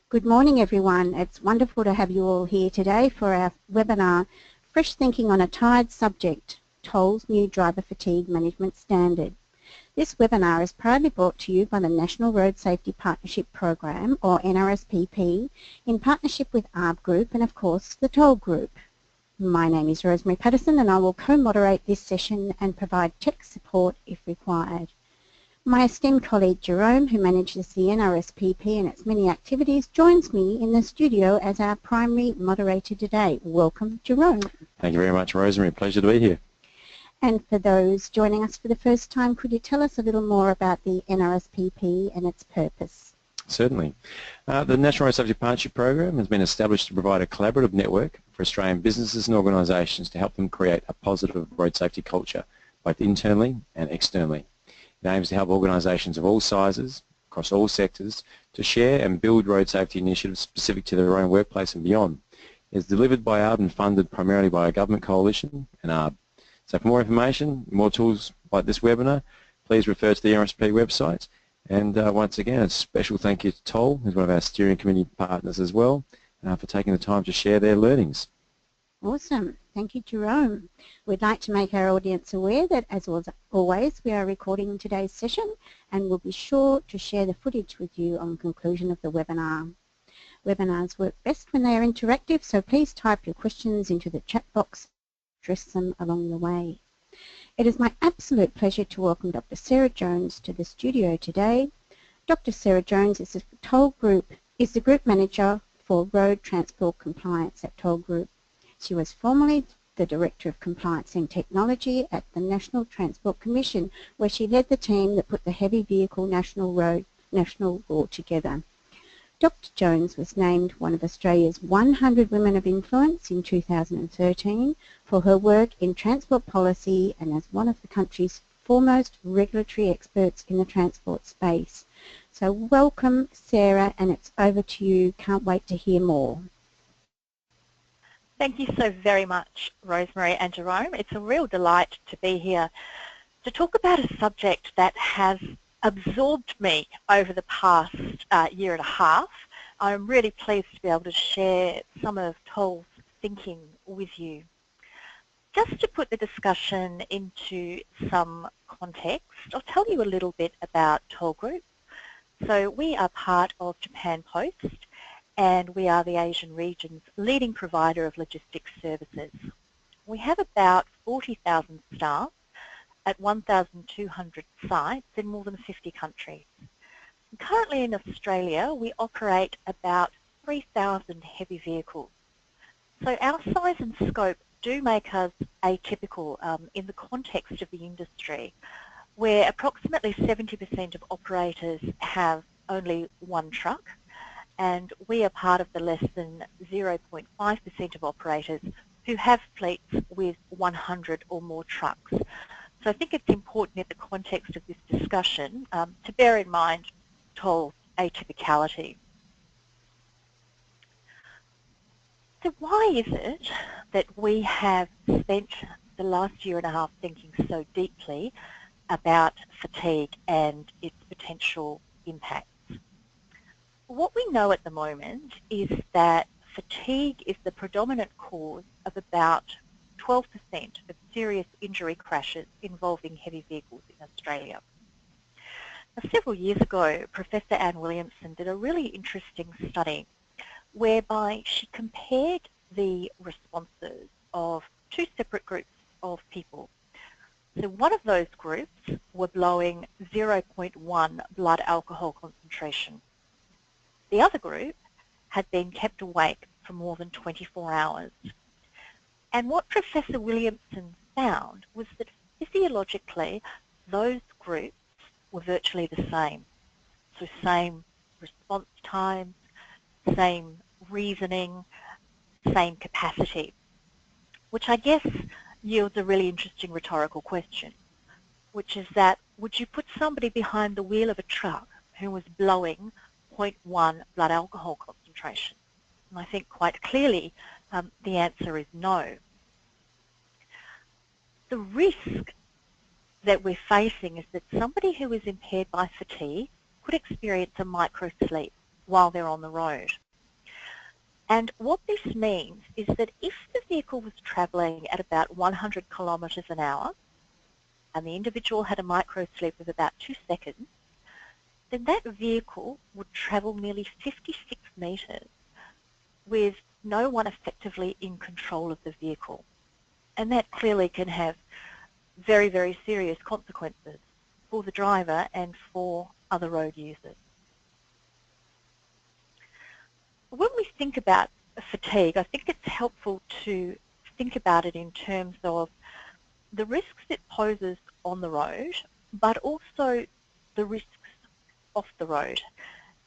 Good morning, everyone. It's wonderful to have you all here today for our webinar, Fresh Thinking on a Tired Subject, Toll's New Driver Fatigue Management Standard. This webinar is proudly brought to you by the National Road Safety Partnership Program, or NRSPP, in partnership with ARB Group and, of course, the Toll Group. My name is Rosemary Patterson and I will co-moderate this session and provide tech support if required. My esteemed colleague Jerome, who manages the NRSPP and its many activities, joins me in the studio as our primary moderator today. Welcome, Jerome. Thank you very much, Rosemary. Pleasure to be here. And for those joining us for the first time, could you tell us a little more about the NRSPP and its purpose? Certainly. The National Road Safety Partnership Program has been established to provide a collaborative network for Australian businesses and organisations to help them create a positive road safety culture, both internally and externally. It aims to help organisations of all sizes, across all sectors, to share and build road safety initiatives specific to their own workplace and beyond. It is delivered by ARB and funded primarily by a government coalition and ARB. So for more information, more tools like this webinar, please refer to the NRSP website. And once again, a special thank you to Toll, who's one of our steering committee partners as well, for taking the time to share their learnings. Awesome. Thank you, Jerome. We'd like to make our audience aware that, as always, we are recording today's session and we'll be sure to share the footage with you on conclusion of the webinar. Webinars work best when they are interactive, so please type your questions into the chat box and address them along the way. It is my absolute pleasure to welcome Dr. Sarah Jones to the studio today. Dr. Sarah Jones is the Group Manager for Road Transport Compliance at Toll Group. She was formerly the Director of Compliance and Technology at the National Transport Commission, where she led the team that put the Heavy Vehicle National Law together. Dr. Jones was named one of Australia's 100 Women of Influence in 2013 for her work in transport policy and as one of the country's foremost regulatory experts in the transport space. So welcome, Sarah, and it's over to you. Can't wait to hear more. Thank you so very much, Rosemary and Jerome. It's a real delight to be here to talk about a subject that has absorbed me over the past year and a half. I'm really pleased to be able to share some of Toll's thinking with you. Just to put the discussion into some context, I'll tell you a little bit about Toll Group. So we are part of Japan Post, and we are the Asian region's leading provider of logistics services. We have about 40,000 staff at 1,200 sites in more than 50 countries. And currently in Australia, we operate about 3,000 heavy vehicles. So our size and scope do make us atypical in the context of the industry, where approximately 70% of operators have only one truck, and we are part of the less than 0.5% of operators who have fleets with 100 or more trucks. So I think it's important in the context of this discussion to bear in mind Toll's atypicality. So why is it that we have spent the last year and a half thinking so deeply about fatigue and its potential impacts? What we know at the moment is that fatigue is the predominant cause of about 12% of serious injury crashes involving heavy vehicles in Australia. Now, several years ago, Professor Anne Williamson did a really interesting study whereby she compared the responses of two separate groups of people. So one of those groups were blowing 0.1 blood alcohol concentration. The other group had been kept awake for more than 24 hours. And what Professor Williamson found was that physiologically those groups were virtually the same. So same response times, same reasoning, same capacity, which I guess yields a really interesting rhetorical question, which is that would you put somebody behind the wheel of a truck who was blowing 0.1 blood alcohol concentration? And I think quite clearly the answer is no. The risk that we're facing is that somebody who is impaired by fatigue could experience a micro-sleep, while they're on the road. And what this means is that if the vehicle was travelling at about 100 kilometres an hour and the individual had a micro sleep of about 2 seconds, then that vehicle would travel nearly 56 metres with no one effectively in control of the vehicle. And that clearly can have very, very serious consequences for the driver and for other road users. When we think about fatigue, I think it's helpful to think about it in terms of the risks it poses on the road, but also the risks off the road.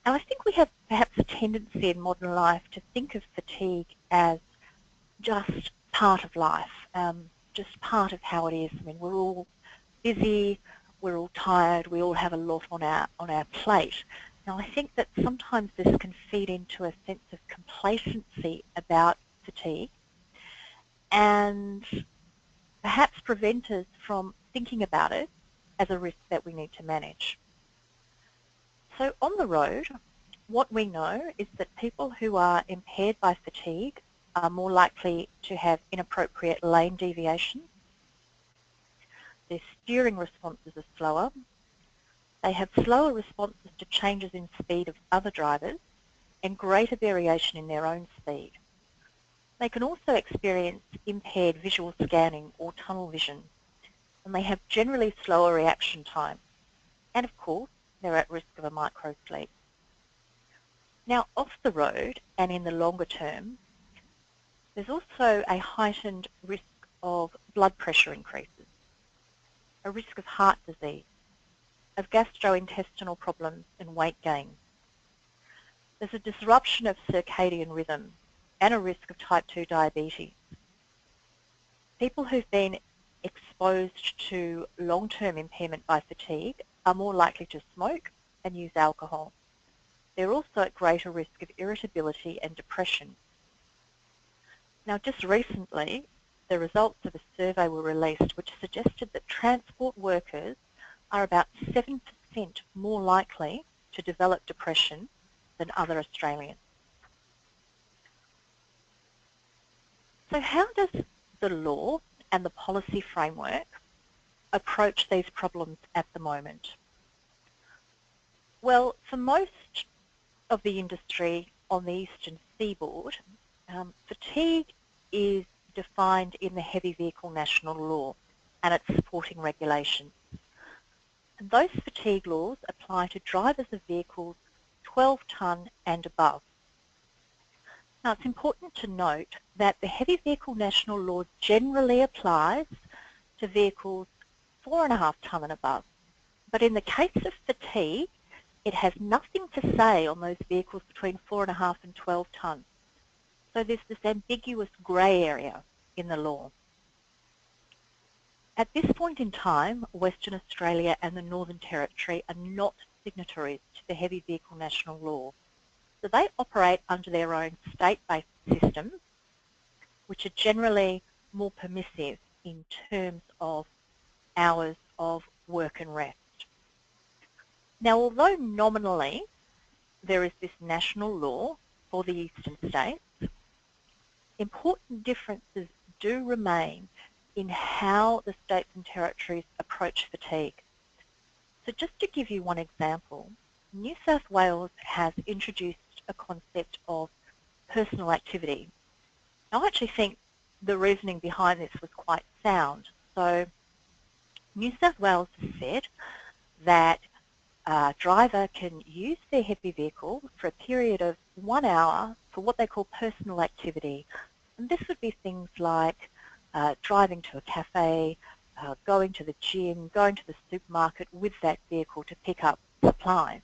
And I think we have perhaps a tendency in modern life to think of fatigue as just part of life, just part of how it is. I mean, we're all busy, we're all tired, we all have a lot on our plate. Now, I think that sometimes this can feed into a sense of complacency about fatigue and perhaps prevent us from thinking about it as a risk that we need to manage. So on the road, what we know is that people who are impaired by fatigue are more likely to have inappropriate lane deviations. Their steering responses are slower. They have slower responses to changes in speed of other drivers and greater variation in their own speed. They can also experience impaired visual scanning or tunnel vision, and they have generally slower reaction time. And of course, they're at risk of a micro sleep. Now, off the road and in the longer term, there's also a heightened risk of blood pressure increases, a risk of heart disease, of gastrointestinal problems and weight gain. There's a disruption of circadian rhythm and a risk of type 2 diabetes. People who've been exposed to long-term impairment by fatigue are more likely to smoke and use alcohol. They're also at greater risk of irritability and depression. Now, just recently, the results of a survey were released which suggested that transport workers are about 7% more likely to develop depression than other Australians. So how does the law and the policy framework approach these problems at the moment? Well, for most of the industry on the eastern seaboard, fatigue is defined in the Heavy Vehicle National Law and its supporting regulations. And those fatigue laws apply to drivers of vehicles 12 tonne and above. Now, it's important to note that the Heavy Vehicle National Law generally applies to vehicles 4.5 tonne and above. But in the case of fatigue, it has nothing to say on those vehicles between 4.5 and 12 tonne. So there's this ambiguous grey area in the law. At this point in time, Western Australia and the Northern Territory are not signatories to the Heavy Vehicle National Law. So they operate under their own state-based systems, which are generally more permissive in terms of hours of work and rest. Now, although nominally there is this national law for the eastern states, important differences do remain in how the states and territories approach fatigue. So just to give you one example, New South Wales has introduced a concept of personal activity. Now, I actually think the reasoning behind this was quite sound. So New South Wales has said that a driver can use their heavy vehicle for a period of 1 hour for what they call personal activity. And this would be things like driving to a cafe, going to the gym, going to the supermarket with that vehicle to pick up supplies.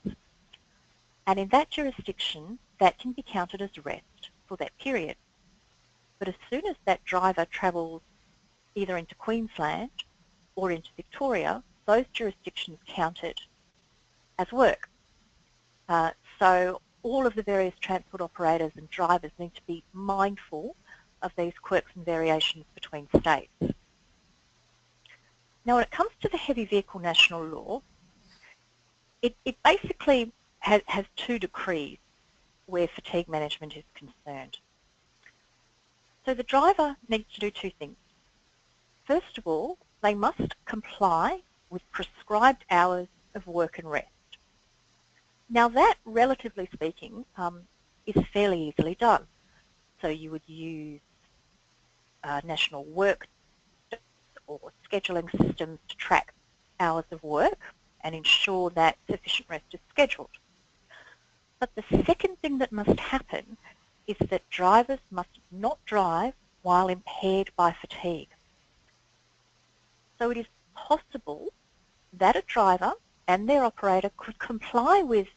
And in that jurisdiction, that can be counted as rest for that period. But as soon as that driver travels either into Queensland or into Victoria, those jurisdictions count it as work. So all of the various transport operators and drivers need to be mindful of these quirks and variations between states. Now, when it comes to the Heavy Vehicle National Law, it basically has two decrees where fatigue management is concerned. So the driver needs to do two things. First of all, they must comply with prescribed hours of work and rest. Now that, relatively speaking, is fairly easily done. So you would use national work or scheduling systems to track hours of work and ensure that sufficient rest is scheduled. But the second thing that must happen is that drivers must not drive while impaired by fatigue. So it is possible that a driver and their operator could comply with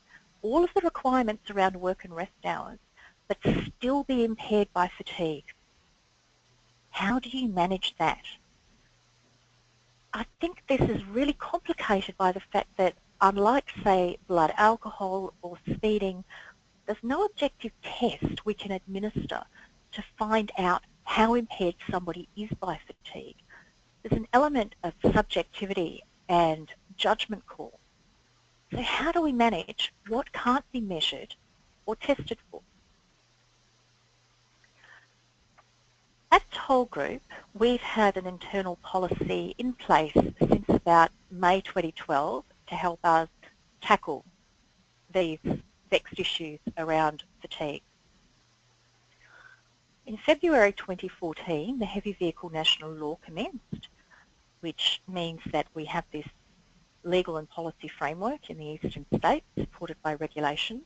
all of the requirements around work and rest hours, but still be impaired by fatigue. How do you manage that? I think this is really complicated by the fact that, unlike, say, blood alcohol or speeding, there's no objective test we can administer to find out how impaired somebody is by fatigue. There's an element of subjectivity and judgment call. So how do we manage what can't be measured or tested for? At Toll Group, we've had an internal policy in place since about May 2012 to help us tackle these vexed issues around fatigue. In February 2014, the Heavy Vehicle National Law commenced, which means that we have this legal and policy framework in the eastern states supported by regulation.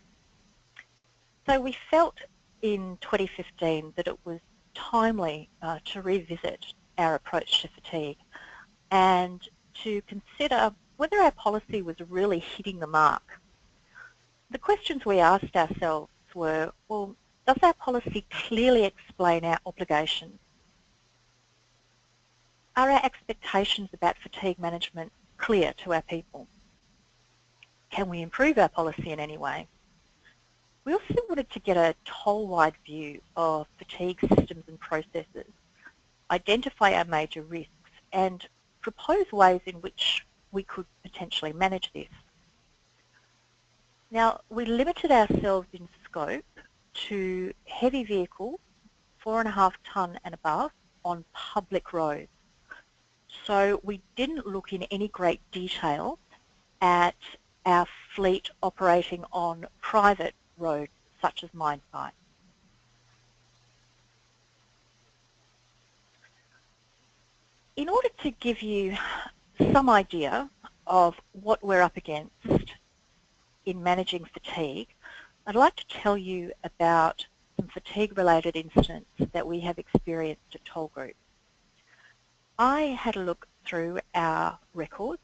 So we felt in 2015 that it was timely to revisit our approach to fatigue and to consider whether our policy was really hitting the mark. The questions we asked ourselves were, well, does our policy clearly explain our obligations? Are our expectations about fatigue management clear to our people? Can we improve our policy in any way? We also wanted to get a toll-wide view of fatigue systems and processes, identify our major risks, and propose ways in which we could potentially manage this. Now, we limited ourselves in scope to heavy vehicles, 4.5 tonne and above, on public roads. So we didn't look in any great detail at our fleet operating on private roads such as mine sites. In order to give you some idea of what we're up against in managing fatigue, I'd like to tell you about some fatigue-related incidents that we have experienced at Toll Group. I had a look through our records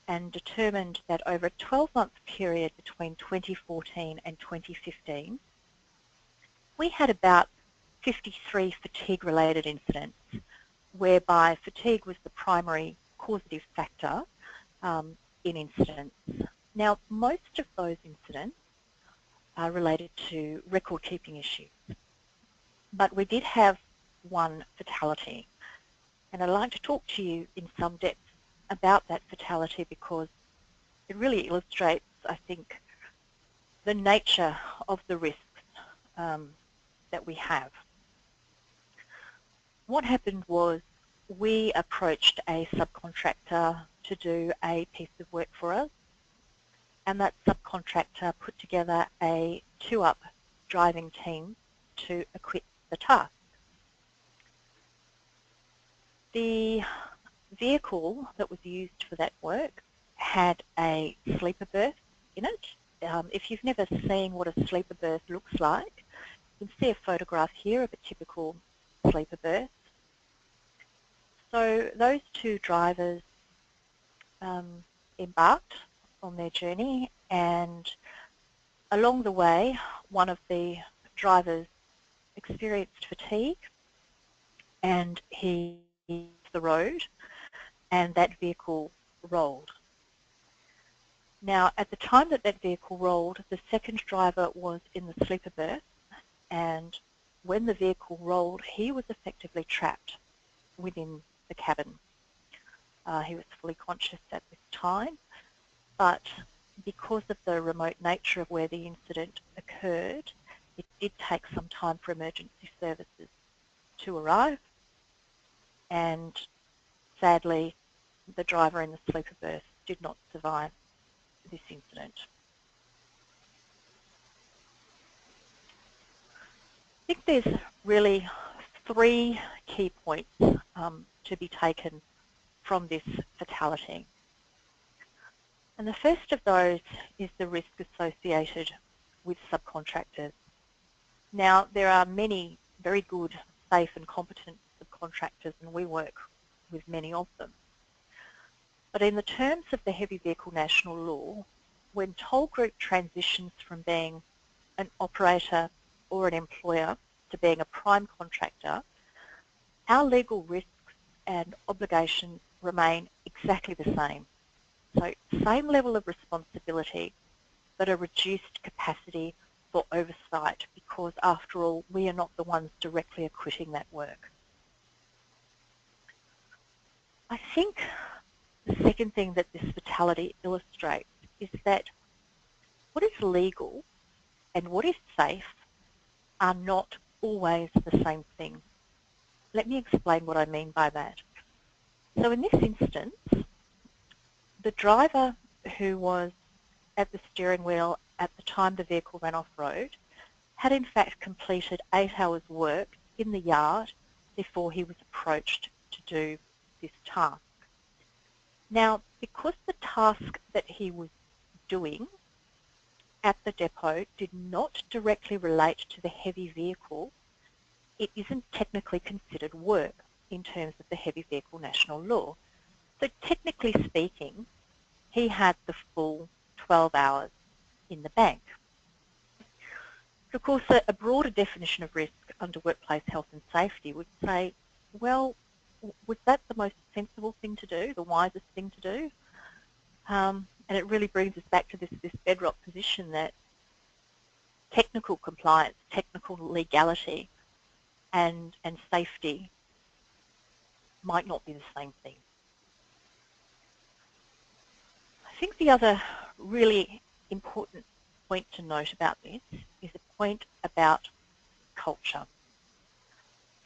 and determined that over a 12-month period between 2014 and 2015, we had about 53 fatigue-related incidents whereby fatigue was the primary causative factor in incidents. Now, most of those incidents are related to record-keeping issues, but we did have one fatality, and I'd like to talk to you in some depth about that fatality because it really illustrates, I think, the nature of the risks that we have. What happened was we approached a subcontractor to do a piece of work for us, and that subcontractor put together a 2-up driving team to equip the task. The vehicle that was used for that work had a sleeper berth in it. If you've never seen what a sleeper berth looks like, you can see a photograph here of a typical sleeper berth. So those two drivers embarked on their journey, and along the way one of the drivers experienced fatigue and he hit the road and that vehicle rolled. Now, at the time that that vehicle rolled, the second driver was in the sleeper berth, and when the vehicle rolled, he was effectively trapped within the cabin. He was fully conscious at this time, but because of the remote nature of where the incident occurred, occurred, it did take some time for emergency services to arrive, and sadly the driver in the sleeper berth did not survive this incident. I think there's really 3 key points to be taken from this fatality. And the first of those is the risk associated with subcontractors. Now, there are many very good, safe and competent subcontractors, and we work with many of them. But in the terms of the Heavy Vehicle National Law, when Toll Group transitions from being an operator or an employer to being a prime contractor, our legal risks and obligations remain exactly the same. So same level of responsibility, but a reduced capacity for oversight, because after all, we are not the ones directly acquitting that work. I think the second thing that this fatality illustrates is that what is legal and what is safe are not always the same thing. Let me explain what I mean by that. So in this instance, the driver who was at the steering wheel at the time the vehicle ran off-road had in fact completed 8 hours work in the yard before he was approached to do this task. Now, because the task that he was doing at the depot did not directly relate to the heavy vehicle, it isn't technically considered work in terms of the Heavy Vehicle National Law. So technically speaking, he had the full 12 hours in the bank. Of course, a broader definition of risk under workplace health and safety would say, well, was that the most sensible thing to do, the wisest thing to do? And it really brings us back to this bedrock position that technical compliance, technical legality and safety might not be the same thing. I think the other really important point to note about this is a point about culture.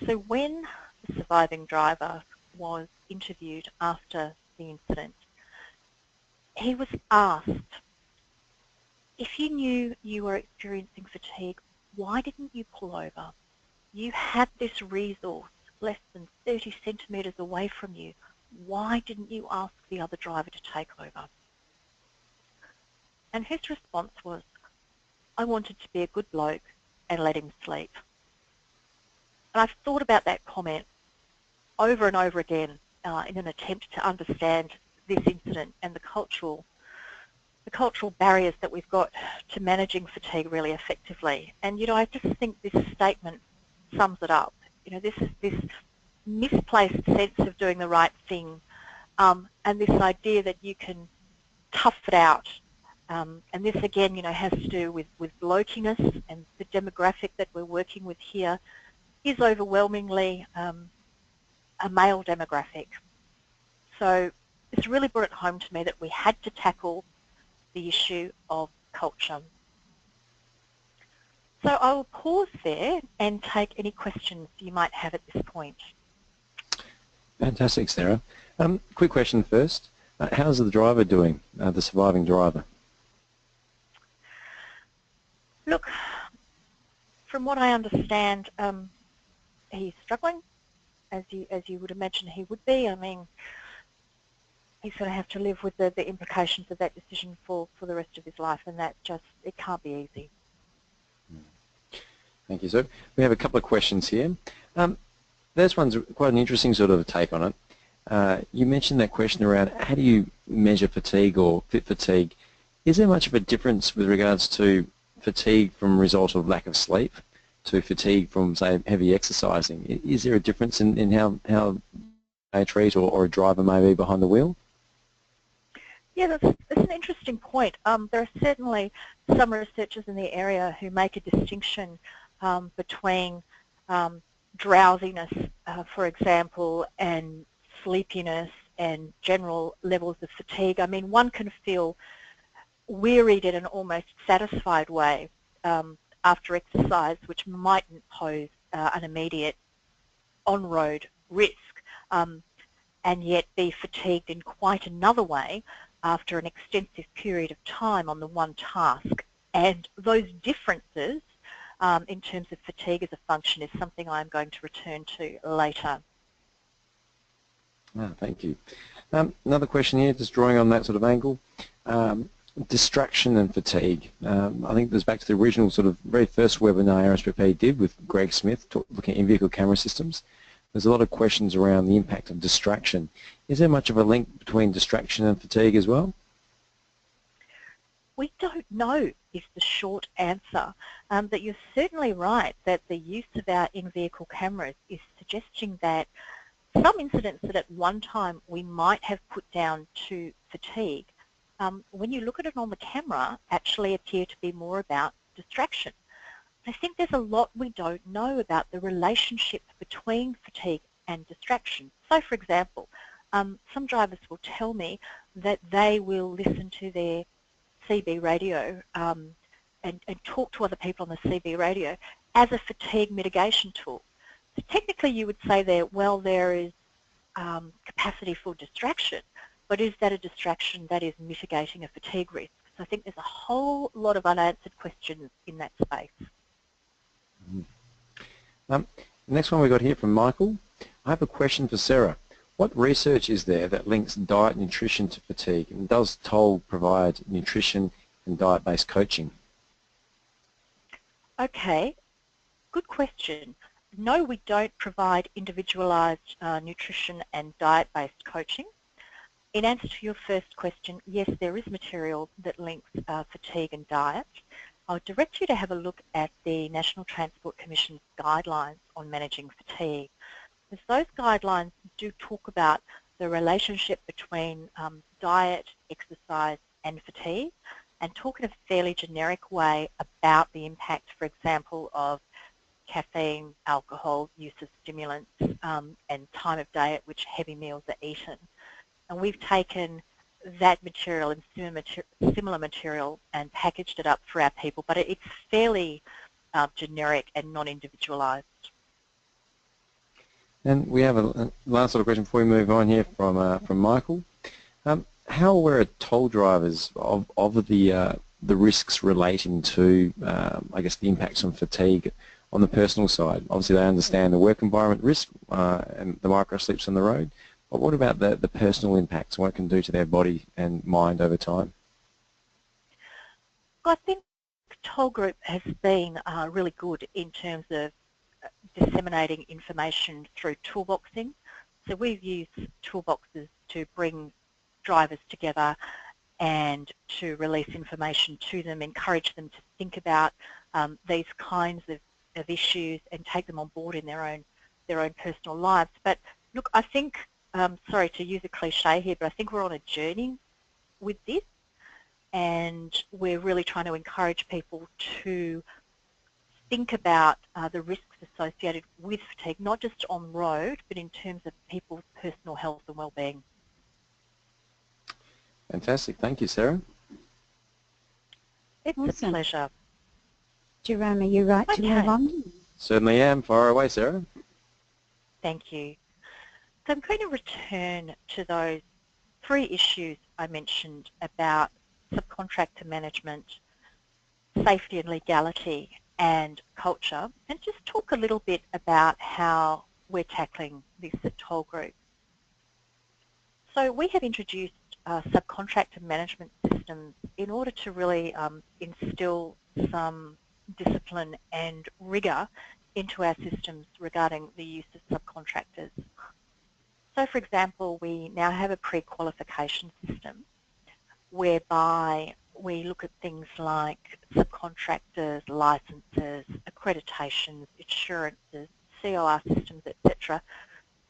So when the surviving driver was interviewed after the incident, he was asked, if you knew you were experiencing fatigue, why didn't you pull over? You had this resource less than 30 centimetres away from you. Why didn't you ask the other driver to take over? And his response was, I wanted to be a good bloke and let him sleep. And I've thought about that comment over and over again in an attempt to understand this incident and the cultural barriers that we've got to managing fatigue really effectively. And, you know, I just think this statement sums it up. You know, this misplaced sense of doing the right thing, and this idea that you can tough it out. And this again, you know, has to do with blokiness, and the demographic that we're working with here is overwhelmingly a male demographic. So it's really brought it home to me that we had to tackle the issue of culture. So I will pause there and take any questions you might have at this point. Fantastic, Sarah. Quick question first. How's the driver doing, the surviving driver? Look, from what I understand, he's struggling, as you would imagine he would be. I mean, he's going to have to live with the implications of that decision for the rest of his life, and that just, it can't be easy. Thank you, sir. We have a couple of questions here. This one's quite an interesting sort of take on it. You mentioned that question around how do you measure fatigue or fit fatigue. Is there much of a difference with regards to fatigue from a result of lack of sleep to fatigue from, say, heavy exercising? Is there a difference in how a treat or a driver may be behind the wheel? Yeah, that's an interesting point. There are certainly some researchers in the area who make a distinction between drowsiness, for example, and sleepiness and general levels of fatigue. I mean, one can feel wearied in an almost satisfied way, after exercise, which mightn't pose an immediate on-road risk, and yet be fatigued in quite another way after an extensive period of time on the one task. And those differences in terms of fatigue as a function is something I'm going to return to later. Thank you. Another question here, just drawing on that sort of angle. Distraction and fatigue. I think this back to the original sort of very first webinar RSPP did with Greg Smith looking at in-vehicle camera systems. There's a lot of questions around the impact of distraction. Is there much of a link between distraction and fatigue as well? We don't know is the short answer, but you're certainly right that the use of our in-vehicle cameras is suggesting that some incidents that at one time we might have put down to fatigue, when you look at it on the camera, actually appear to be more about distraction. I think there's a lot we don't know about the relationship between fatigue and distraction. So, for example, some drivers will tell me that they will listen to their CB radio and talk to other people on the CB radio as a fatigue mitigation tool. So technically you would say there, well, there is capacity for distraction, but is that a distraction that is mitigating a fatigue risk? So I think there's a whole lot of unanswered questions in that space. The next one we got here from Michael. I have a question for Sarah. What research is there that links diet and nutrition to fatigue, and does Toll provide nutrition and diet-based coaching? Okay, good question. No, we don't provide individualised nutrition and diet-based coaching. In answer to your first question, yes, there is material that links fatigue and diet. I would direct you to have a look at the National Transport Commission's guidelines on managing fatigue, because those guidelines do talk about the relationship between diet, exercise and fatigue, and talk in a fairly generic way about the impact, for example, of caffeine, alcohol, use of stimulants, and time of day at which heavy meals are eaten. And we've taken that material and similar material and packaged it up for our people, but it's fairly generic and non-individualised. And we have a last sort of question before we move on here from Michael. How aware are toll drivers of the risks relating to, I guess, the impacts on fatigue on the personal side? Obviously, they understand the work environment risk and the micro sleeps on the road. But what about the personal impacts, what it can do to their body and mind over time? I think Toll Group has been really good in terms of disseminating information through toolboxing. So we've used toolboxes to bring drivers together and to release information to them, encourage them to think about these kinds of issues and take them on board in their own personal lives. But look, I think, sorry to use a cliche here, but I think we're on a journey with this, and we're really trying to encourage people to think about the risks associated with fatigue, not just on road, but in terms of people's personal health and well-being. Fantastic. Thank you, Sarah. It's Awesome. a pleasure. Jerome, are you right to move on? Certainly am. Fire away, Sarah. Thank you. So I'm going to return to those three issues I mentioned about subcontractor management, safety and legality, and culture, and just talk a little bit about how we're tackling this at Toll Group. So we have introduced subcontractor management systems in order to really instill some discipline and rigour into our systems regarding the use of subcontractors. So for example, we now have a pre-qualification system whereby we look at things like subcontractors, licences, accreditations, insurances, COR systems, etc.,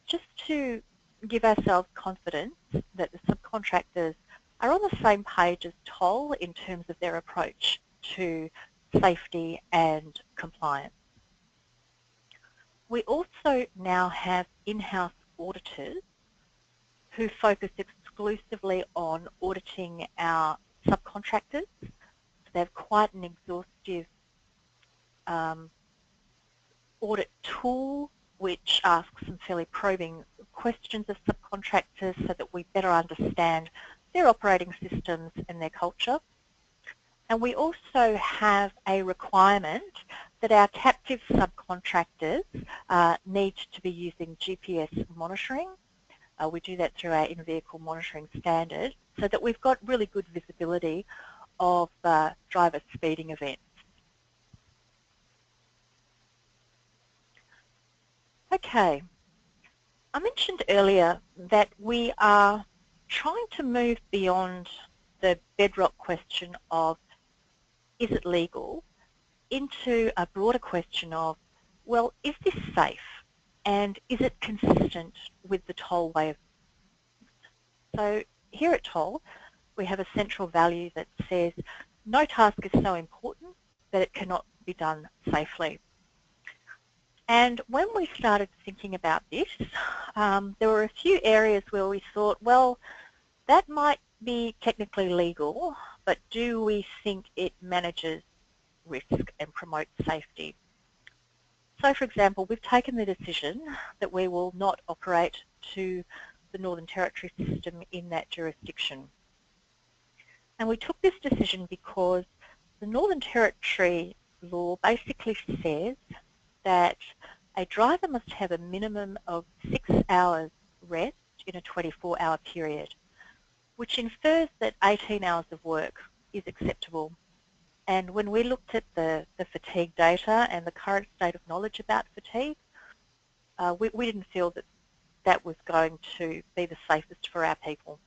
just to give ourselves confidence that the subcontractors are on the same page as Toll in terms of their approach to safety and compliance. We also now have in-house auditors who focus exclusively on auditing our subcontractors. So they have quite an exhaustive audit tool which asks some fairly probing questions of subcontractors so that we better understand their operating systems and their culture. And we also have a requirement that our captive subcontractors need to be using GPS monitoring. We do that through our in-vehicle monitoring standard so that we've got really good visibility of driver speeding events. Okay, I mentioned earlier that we are trying to move beyond the bedrock question of is it legal into a broader question of, well, is this safe and is it consistent with the toll way of So here at Toll we have a central value that says no task is so important that it cannot be done safely. And when we started thinking about this, there were a few areas where we thought, well, that might be technically legal, but do we think it manages risk and promotes safety? So, for example, we've taken the decision that we will not operate to the Northern Territory system in that jurisdiction. And we took this decision because the Northern Territory law basically says that a driver must have a minimum of 6 hours rest in a 24-hour period, which infers that 18 hours of work is acceptable. And when we looked at the fatigue data and the current state of knowledge about fatigue, we didn't feel that that was going to be the safest for our people.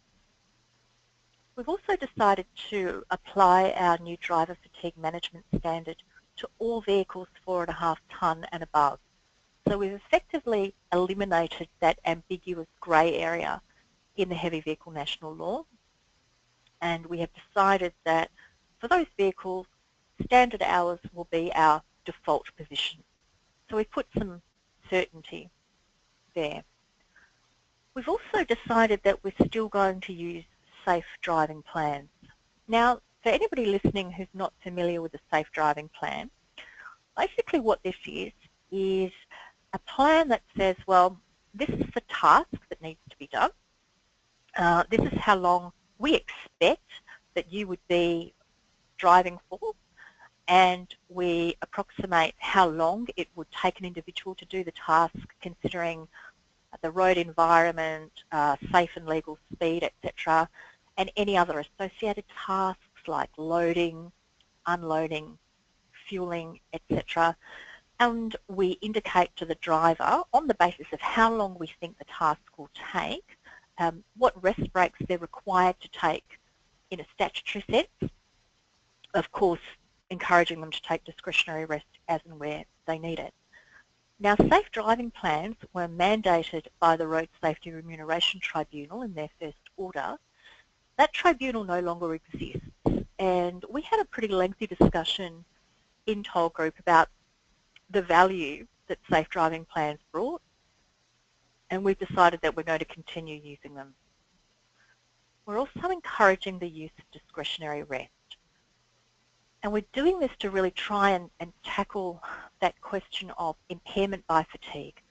We've also decided to apply our new driver fatigue management standard to all vehicles 4.5 tonne and above. So we've effectively eliminated that ambiguous grey area in the heavy vehicle national law, and we have decided that for those vehicles, standard hours will be our default position. So we've put some certainty there. We've also decided that we're still going to use safe driving plans. Now, for anybody listening who's not familiar with a safe driving plan, basically what this is a plan that says, well, this is the task that needs to be done. This is how long we expect that you would be driving for, and we approximate how long it would take an individual to do the task considering the road environment, safe and legal speed, etc., and any other associated tasks like loading, unloading, fueling, etc. And we indicate to the driver, on the basis of how long we think the task will take, what rest breaks they're required to take in a statutory sense, of course encouraging them to take discretionary rest as and where they need it. Now, safe driving plans were mandated by the Road Safety Remuneration Tribunal in their first order. That tribunal no longer exists, and we had a pretty lengthy discussion in Toll Group about the value that safe driving plans brought, and we've decided that we're going to continue using them. We're also encouraging the use of discretionary rest. And we're doing this to really try and tackle that question of impairment by fatigue,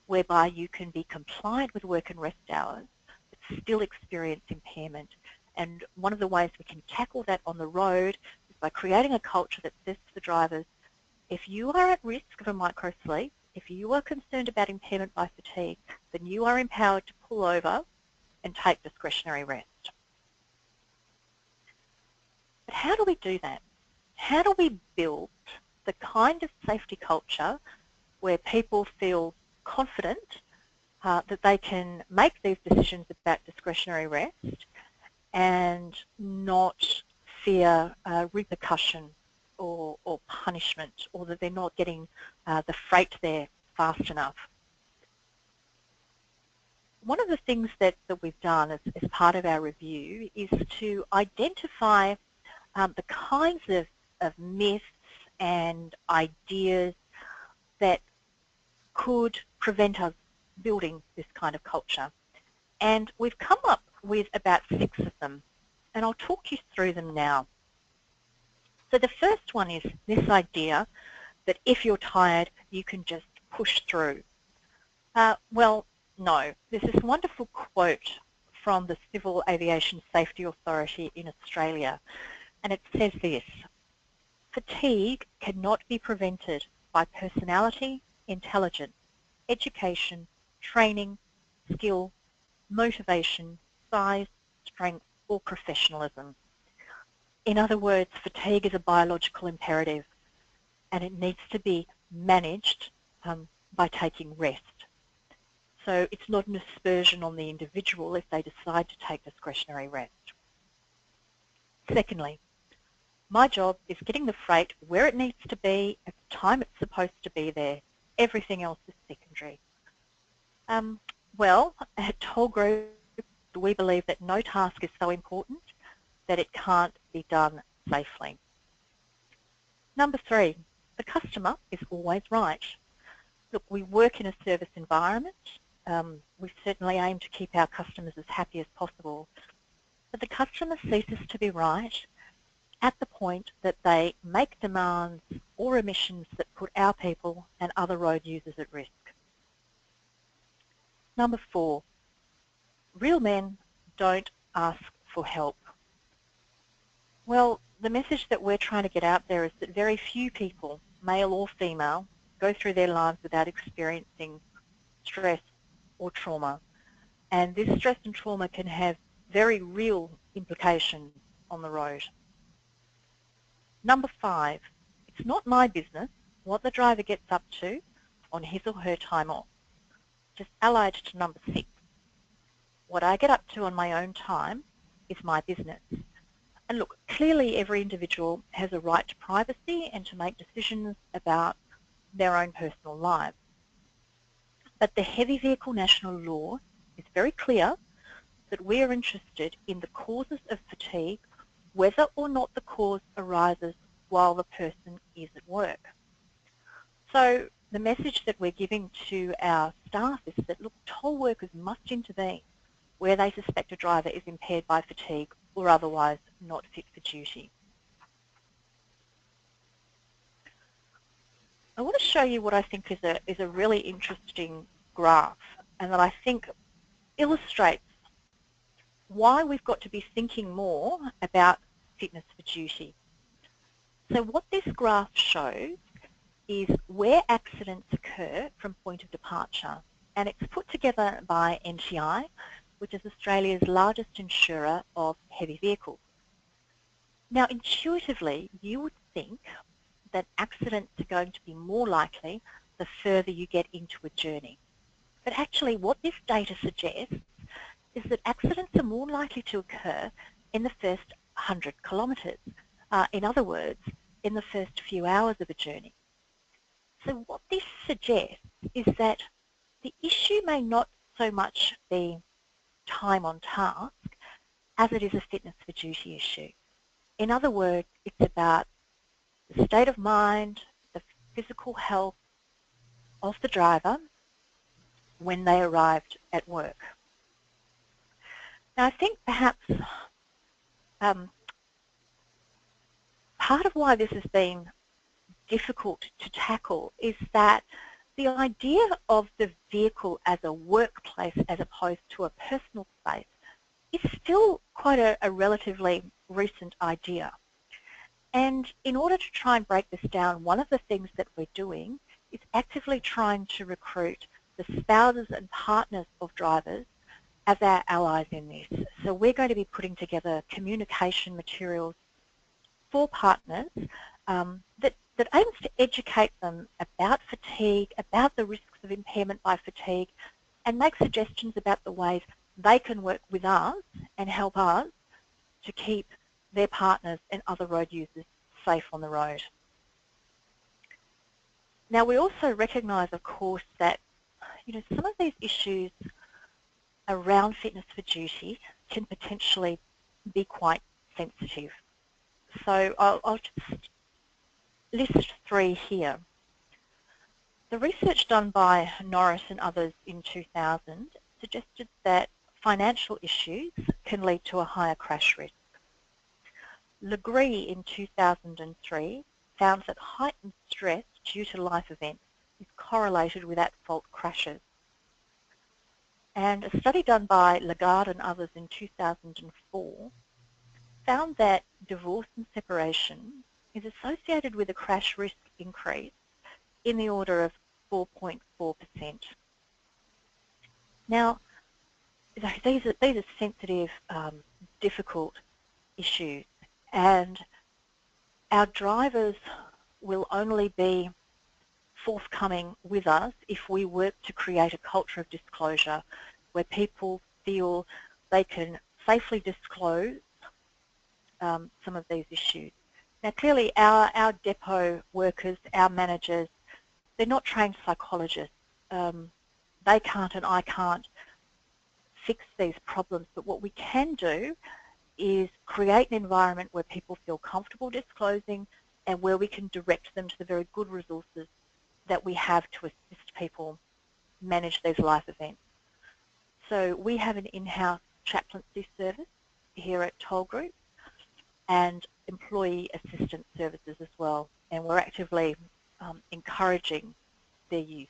whereby you can be compliant with work and rest hours, but still experience impairment. And one of the ways we can tackle that on the road is by creating a culture that says to the drivers, if you are at risk of a micro-sleep, if you are concerned about impairment by fatigue, then you are empowered to pull over and take discretionary rest. But how do we do that? How do we build the kind of safety culture where people feel confident that they can make these decisions about discretionary rest and not fear repercussion or punishment, or that they're not getting the freight there fast enough? One of the things that we've done as part of our review is to identify the kinds of myths and ideas that could prevent us building this kind of culture. And we've come up with about 6 of them, and I'll talk you through them now. So the first one is this idea that if you're tired, you can just push through. Well, no. There's this wonderful quote from the Civil Aviation Safety Authority in Australia, and it says this: fatigue cannot be prevented by personality, intelligence, education, training, skill, motivation, size, strength, or professionalism. In other words, fatigue is a biological imperative, and it needs to be managed by taking rest. So it's not an aspersion on the individual if they decide to take discretionary rest. Secondly, my job is getting the freight where it needs to be at the time it's supposed to be there. Everything else is secondary. Well, at Toll Group, we believe that no task is so important that it can't be done safely. Number 3, the customer is always right. Look, we work in a service environment. We certainly aim to keep our customers as happy as possible. But the customer ceases to be right at the point that they make demands or omissions that put our people and other road users at risk. Number 4, real men don't ask for help. Well, the message that we're trying to get out there is that very few people, male or female, go through their lives without experiencing stress or trauma. And this stress and trauma can have very real implications on the road. Number 5, it's not my business what the driver gets up to on his or her time off. Just allied to number 6, what I get up to on my own time is my business. And look, clearly every individual has a right to privacy and to make decisions about their own personal lives. But the Heavy Vehicle National Law is very clear that we are interested in the causes of fatigue, whether or not the cause arises while the person is at work. So the message that we're giving to our staff is that, look, toll workers must intervene where they suspect a driver is impaired by fatigue or otherwise not fit for duty. I want to show you what I think is a really interesting graph, and that I think illustrates why we've got to be thinking more about fitness for duty. So what this graph shows is where accidents occur from point of departure, and it's put together by NTI, which is Australia's largest insurer of heavy vehicles. Now, intuitively, you would think that accidents are going to be more likely the further you get into a journey. But actually what this data suggests is that accidents are more likely to occur in the first 100 kilometres. In other words, in the first few hours of a journey. So what this suggests is that the issue may not so much be time on task as it is a fitness for duty issue. In other words, it's about the state of mind, the physical health of the driver when they arrived at work. Now, I think perhaps part of why this has been difficult to tackle is that the idea of the vehicle as a workplace as opposed to a personal space is still quite a relatively recent idea. And in order to try and break this down, one of the things that we're doing is actively trying to recruit the spouses and partners of drivers as our allies in this. So we're going to be putting together communication materials for partners that aims to educate them about fatigue, about the risks of impairment by fatigue, and make suggestions about the ways they can work with us and help us to keep their partners and other road users safe on the road. Now, we also recognise, of course, that some of these issues around fitness for duty can potentially be quite sensitive. So I'll just list 3 here. The research done by Norris and others in 2000 suggested that financial issues can lead to a higher crash risk. Legree in 2003 found that heightened stress due to life events is correlated with at-fault crashes. And a study done by Lagarde and others in 2004 found that divorce and separation is associated with a crash risk increase in the order of 4.4%. Now, these are sensitive, difficult issues, and our drivers will only be forthcoming with us if we work to create a culture of disclosure where people feel they can safely disclose some of these issues. Now clearly our depot workers, our managers, they're not trained psychologists. They can't and I can't fix these problems, but what we can do is create an environment where people feel comfortable disclosing and where we can direct them to the very good resources that we have to assist people manage these life events. So we have an in-house chaplaincy service here at Toll Group and employee assistance services as well, and we're actively encouraging their use.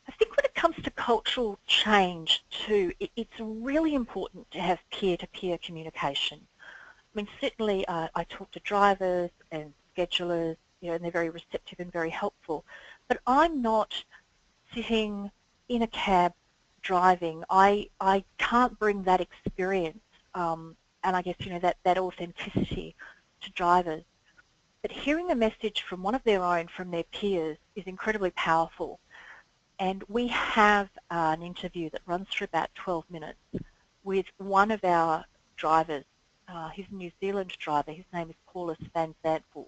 I think when it comes to cultural change too, it's really important to have peer-to-peer communication. I mean, certainly I talk to drivers and schedulers, you know, and they're very receptive and very helpful, but I'm not sitting in a cab driving. I can't bring that experience and I guess, you know, that authenticity to drivers. But hearing a message from one of their own, from their peers, is incredibly powerful. And we have an interview that runs for about 12 minutes with one of our drivers. He's a New Zealand driver. His name is Paulus van Zandvoort.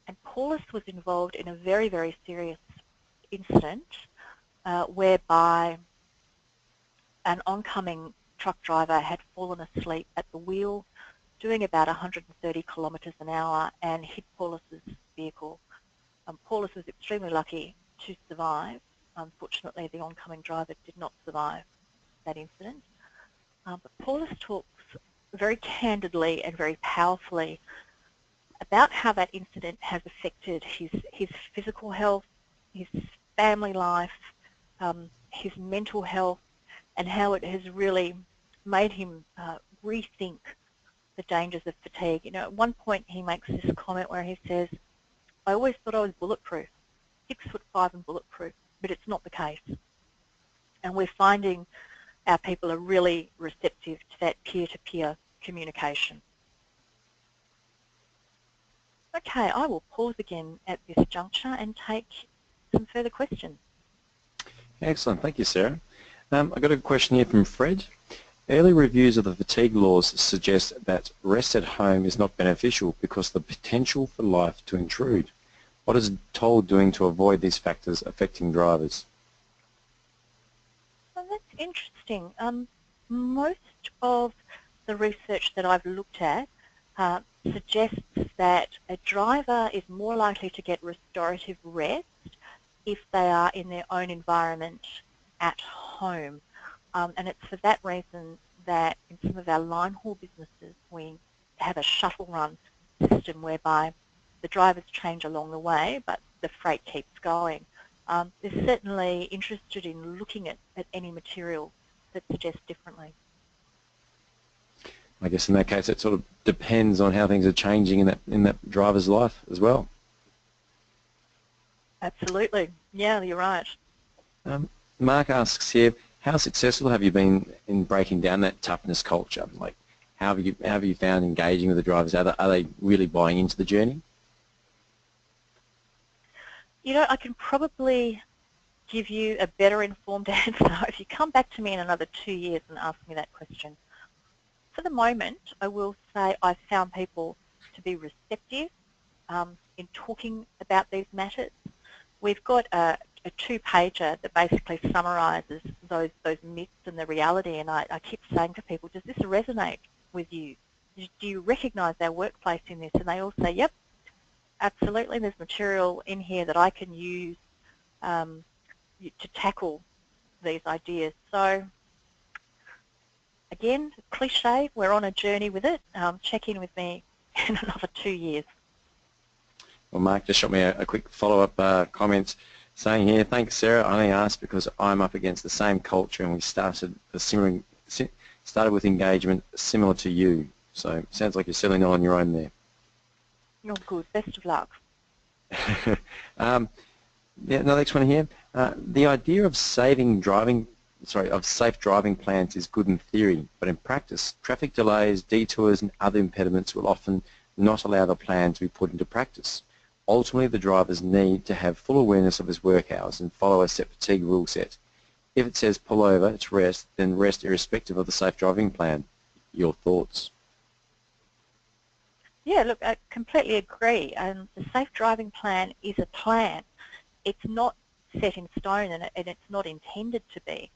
And Paulus was involved in a very, very serious incident whereby an oncoming truck driver had fallen asleep at the wheel doing about 130 kilometres an hour and hit Paulus's vehicle. Paulus was extremely lucky to survive. Unfortunately, the oncoming driver did not survive that incident. But Paulus talks very candidly and very powerfully about how that incident has affected his physical health, his family life, his mental health, and how it has really made him rethink the dangers of fatigue. You know, at one point he makes this comment where he says, I always thought I was bulletproof, 6'5" and bulletproof, but it's not the case. And we're finding our people are really receptive to that peer-to-peer communication. Okay, I will pause again at this juncture and take some further questions. Excellent, thank you, Sarah. I've got a question here from Fred. Early reviews of the fatigue laws suggest that rest at home is not beneficial because of the potential for life to intrude. What is Toll doing to avoid these factors affecting drivers? Well, that's interesting. Most of the research that I've looked at suggests that a driver is more likely to get restorative rest if they are in their own environment at home. And it's for that reason that in some of our line haul businesses we have a shuttle run system whereby the drivers change along the way but the freight keeps going. They're certainly interested in looking at any material that suggests differently. I guess in that case it sort of depends on how things are changing in that driver's life as well. Absolutely. Yeah, you're right. Mark asks here, how successful have you been in breaking down that toughness culture? Like, how have you found engaging with the drivers? Are they really buying into the journey? You know, I can probably give you a better informed answer if you come back to me in another 2 years and ask me that question. For the moment, I will say I've found people to be receptive in talking about these matters. We've got a two-pager that basically summarises those myths and the reality, and I keep saying to people, does this resonate with you? Do you recognise our workplace in this? And they all say, yep, absolutely, there's material in here that I can use to tackle these ideas. So again, cliche, we're on a journey with it. Check in with me in another 2 years. Well, Mark just shot me a quick follow-up comment saying here, thanks Sarah, I only asked because I'm up against the same culture and we started with engagement similar to you. So sounds like you're certainly not on your own there. Oh, good. Best of luck. Yeah, the next one here. The idea of safe driving plans is good in theory, but in practice, traffic delays, detours and other impediments will often not allow the plan to be put into practice. Ultimately, the drivers need to have full awareness of his work hours and follow a set fatigue rule set. If it says pull over to rest, then rest irrespective of the safe driving plan. Your thoughts? Yeah, look, I completely agree. The safe driving plan is a plan. It's not set in stone and it's not intended to be.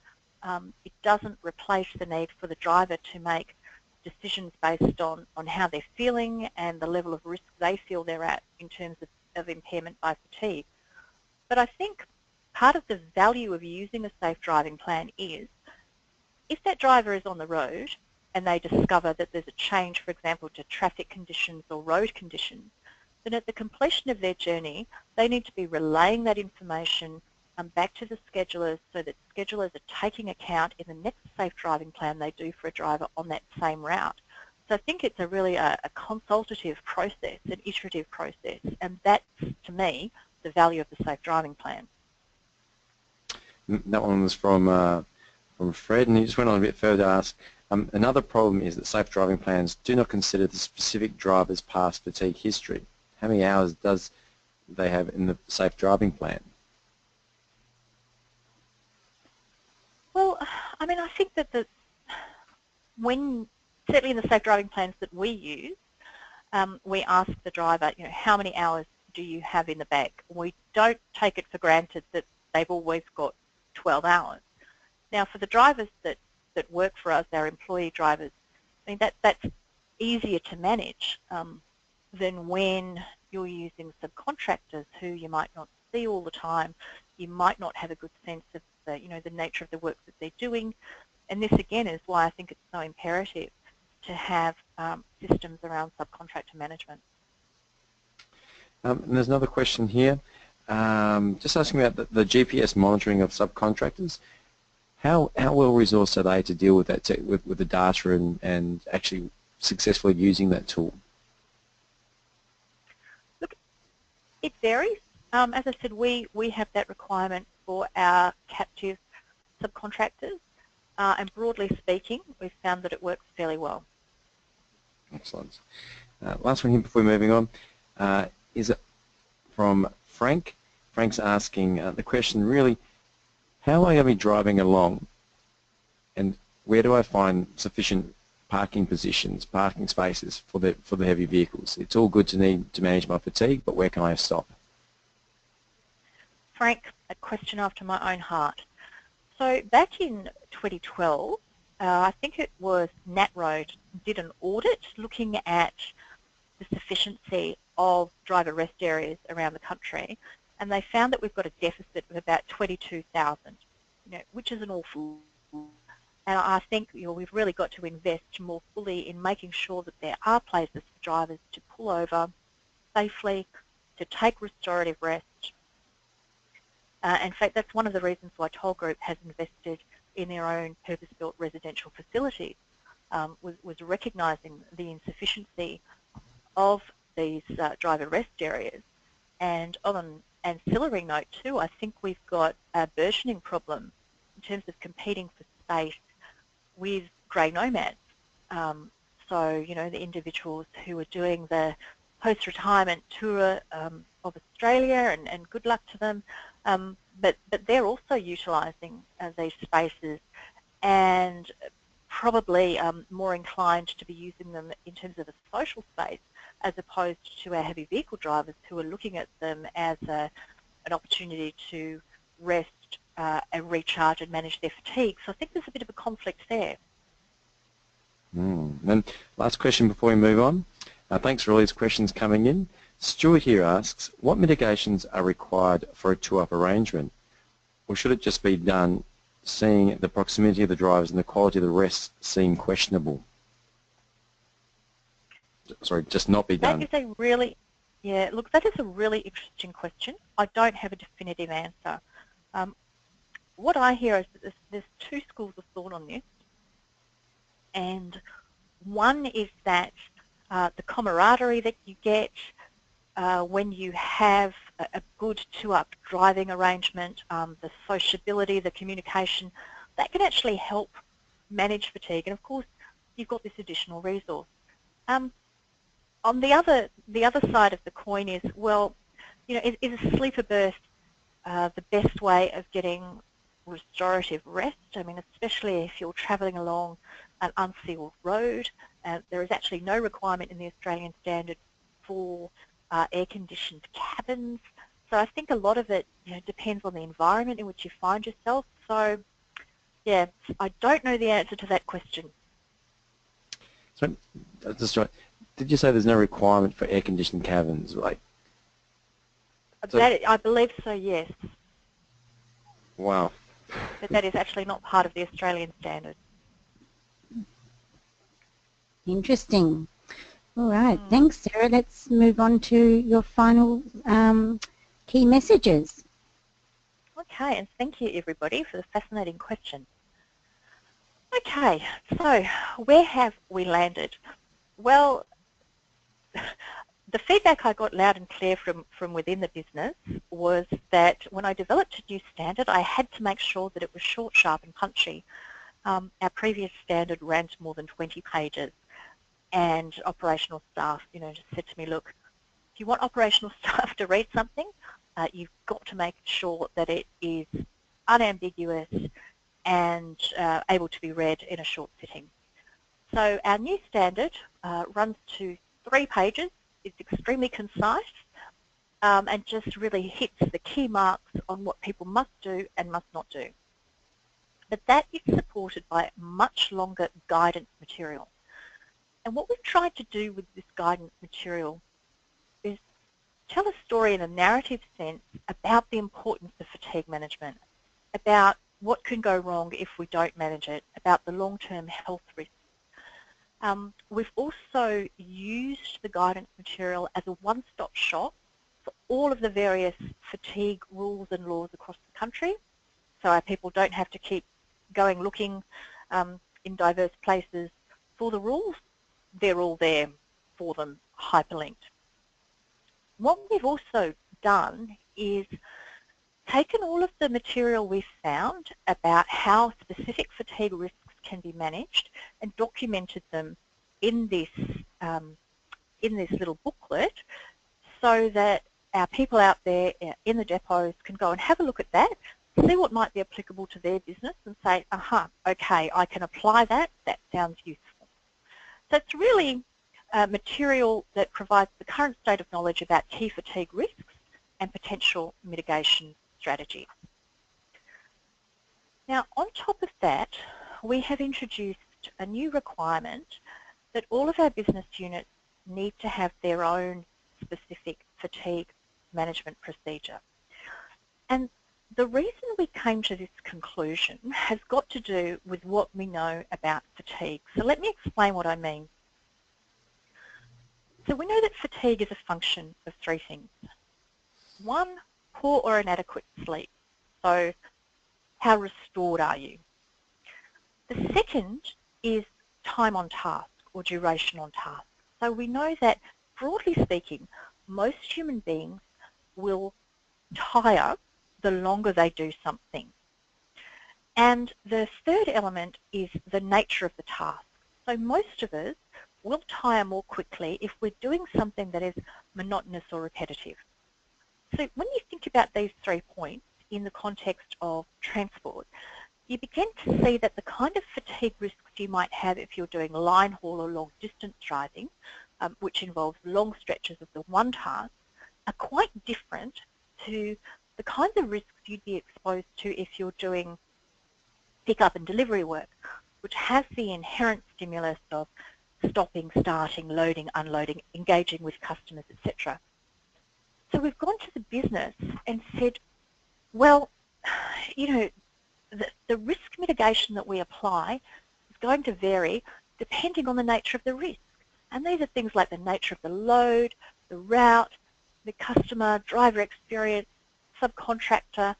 It doesn't replace the need for the driver to make decisions based on how they're feeling and the level of risk they feel they're at in terms of impairment by fatigue. But I think part of the value of using a safe driving plan is if that driver is on the road and they discover that there's a change, for example, to traffic conditions or road conditions, then at the completion of their journey, they need to be relaying that information back to the schedulers so that schedulers are taking account in the next safe driving plan they do for a driver on that same route. So I think it's really a consultative process, an iterative process, and that's, to me, the value of the safe driving plan. That one was from Fred, and he just went on a bit further to ask, another problem is that safe driving plans do not consider the specific driver's past fatigue history. How many hours does they have in the safe driving plan? Well, I mean, I think that certainly in the safe driving plans that we use, we ask the driver, how many hours do you have in the bag? We don't take it for granted that they've always got 12 hours. Now, for the drivers that work for us, our employee drivers, I mean, that's easier to manage than when you're using subcontractors who you might not see all the time. You might not have a good sense of the nature of the work that they're doing. And this, again, is why I think it's so imperative to have systems around subcontractor management. And there's another question here, just asking about the GPS monitoring of subcontractors. How well resourced are they to deal with that, with the data and actually successfully using that tool? Look, it varies. As I said, we have that requirement for our captive subcontractors, and broadly speaking, we've found that it works fairly well. Excellent. Last one here before moving on is from Frank. Frank's asking the question really, how am I going to be driving along and where do I find sufficient parking positions, parking spaces for the heavy vehicles? It's all good to need to manage my fatigue, but where can I stop? Frank, a question after my own heart. So back in 2012, I think it was NatRoad did an audit looking at the sufficiency of driver rest areas around the country, and they found that we've got a deficit of about 22,000, which is an awful lot. And I think we've really got to invest more fully in making sure that there are places for drivers to pull over safely, to take restorative rest. In fact, that's one of the reasons why Toll Group has invested in their own purpose-built residential facilities, was recognising the insufficiency of these driver rest areas. And on an ancillary note too, I think we've got a burgeoning problem in terms of competing for space with grey nomads. So, the individuals who are doing the post-retirement tour of Australia, and good luck to them, but they're also utilising these spaces and probably more inclined to be using them in terms of a social space as opposed to our heavy vehicle drivers who are looking at them as an opportunity to rest and recharge and manage their fatigue. So I think there's a bit of a conflict there. And last question before we move on. Thanks for all these questions coming in. Stuart here asks, what mitigations are required for a two-up arrangement? Or should it just be done seeing the proximity of the drivers and the quality of the rest seem questionable? Sorry, just not be done. That is a really, Yeah, look, that is a really interesting question. I don't have a definitive answer. What I hear is that there's two schools of thought on this, and one is that the camaraderie that you get when you have a good two-up driving arrangement, the sociability, the communication, that can actually help manage fatigue. And of course, you've got this additional resource. On the other side of the coin is, well, you know, is a sleeper burst the best way of getting restorative rest? I mean, especially if you're travelling along an unsealed road. There is actually no requirement in the Australian standard for air-conditioned cabins. So I think a lot of it, you know, depends on the environment in which you find yourself. So, yeah, I don't know the answer to that question. So, that's right. Did you say there's no requirement for air-conditioned cabins? Like, so, I believe so, yes. wow. But that is actually not part of the Australian standard. Interesting. All right, thanks, Sarah. Let's move on to your final key messages. Okay, and thank you everybody for the fascinating question. Okay, so where have we landed? Well, the feedback I got loud and clear from within the business was that when I developed a new standard, I had to make sure that it was short, sharp and punchy. Our previous standard ran to more than 20 pages, and operational staff, you know, just said to me, look, if you want operational staff to read something, you've got to make sure that it is unambiguous and able to be read in a short sitting. So our new standard runs to 3 pages. It's extremely concise and just really hits the key marks on what people must do and must not do. But that is supported by much longer guidance material. And what we've tried to do with this guidance material is tell a story in a narrative sense about the importance of fatigue management, about what can go wrong if we don't manage it, about the long-term health risks. We've also used the guidance material as a one-stop shop for all of the various fatigue rules and laws across the country, so our people don't have to keep going looking in diverse places for the rules. They're all there for them, hyperlinked. What we've also done is taken all of the material we've found about how specific fatigue risks can be managed and documented them in this little booklet, so that our people out there in the depots can go and have a look at that, see what might be applicable to their business and say, aha, okay, I can apply that, that sounds useful. So it's really material that provides the current state of knowledge about key fatigue risks and potential mitigation strategies. Now, on top of that, we have introduced a new requirement that all of our business units need to have their own specific fatigue management procedure. And the reason we came to this conclusion has got to do with what we know about fatigue. So let me explain what I mean. So we know that fatigue is a function of 3 things. 1, poor or inadequate sleep. So how restored are you? The second is time on task or duration on task. So we know that, broadly speaking, most human beings will tire the longer they do something. And the third element is the nature of the task. So most of us will tire more quickly if we're doing something that is monotonous or repetitive. So when you think about these 3 points in the context of transport, you begin to see that the kind of fatigue risks you might have if you're doing line haul or long distance driving, which involves long stretches of the one task, are quite different to the kinds of risks you'd be exposed to if you're doing pick-up and delivery work, which has the inherent stimulus of stopping, starting, loading, unloading, engaging with customers, etc. So we've gone to the business and said, well, you know, the risk mitigation that we apply is going to vary depending on the nature of the risk. And these are things like the nature of the load, the route, the customer, driver experience, subcontractor,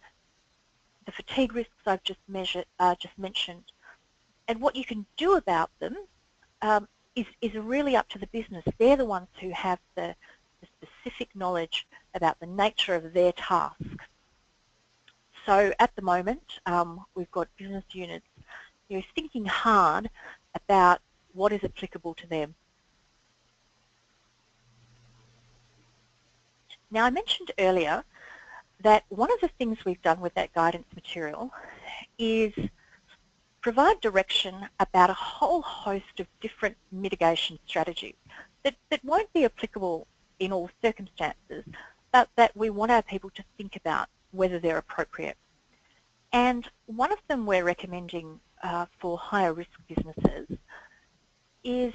the fatigue risks I've just mentioned, and what you can do about them is really up to the business. They're the ones who have the specific knowledge about the nature of their task. So at the moment, we've got business units thinking hard about what is applicable to them. Now, I mentioned earlier that one of the things we've done with that guidance material is provide direction about a whole host of different mitigation strategies that won't be applicable in all circumstances, but that we want our people to think about whether they're appropriate. And one of them we're recommending for higher risk businesses is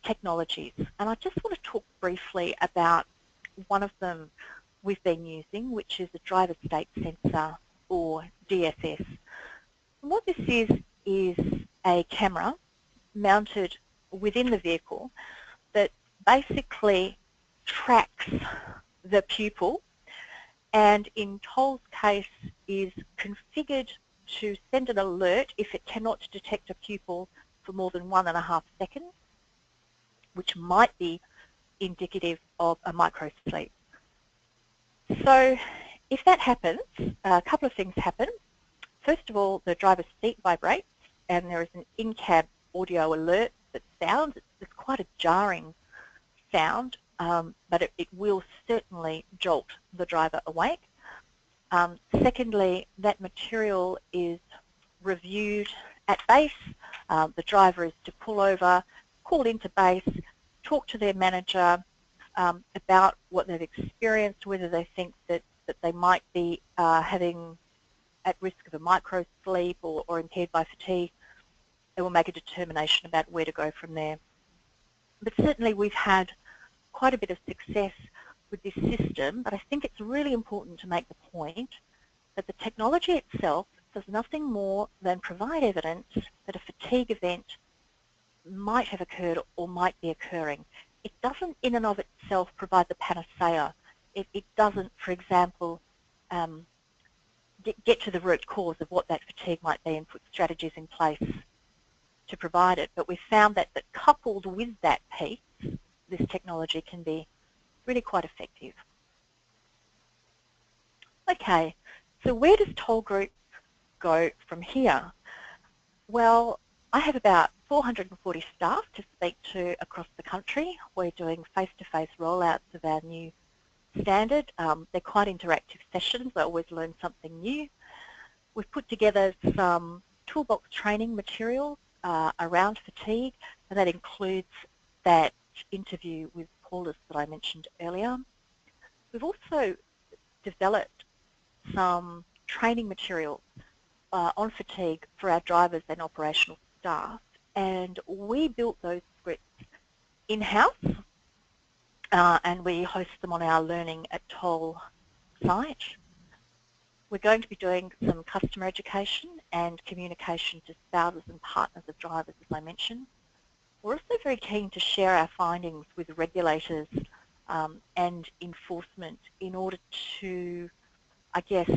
technologies. And I just want to talk briefly about one of them we've been using, which is a driver state sensor, or DSS. And what this is a camera mounted within the vehicle that basically tracks the pupil, and in Toll's case is configured to send an alert if it cannot detect a pupil for more than 1.5 seconds, which might be indicative of a microsleep. So if that happens, a couple of things happen. First of all, the driver's seat vibrates and there is an in-cab audio alert that sounds. It's quite a jarring sound, but it will certainly jolt the driver awake. Secondly, that material is reviewed at base. The driver is to pull over, call into base, talk to their manager about what they've experienced, whether they think that they might be having at risk of a micro sleep or impaired by fatigue. They will make a determination about where to go from there. But certainly we've had quite a bit of success with this system, but I think it's really important to make the point that the technology itself does nothing more than provide evidence that a fatigue event might have occurred or might be occurring. It doesn't in and of itself provide the panacea. It doesn't, for example, get to the root cause of what that fatigue might be and put strategies in place to provide it. But we found that coupled with that piece, this technology can be really quite effective. Okay, so where does Toll Group go from here? Well, I have about 440 staff to speak to across the country. We're doing face-to-face rollouts of our new standard. They're quite interactive sessions. I always learn something new. We've put together some toolbox training materials around fatigue, and that includes that interview with Paulus that I mentioned earlier. We've also developed some training materials on fatigue for our drivers and operational staff, and we built those scripts in-house and we host them on our Learning at Toll site. We're going to be doing some customer education and communication to spouses and partners of drivers, as I mentioned. We're also very keen to share our findings with regulators and enforcement in order to, I guess,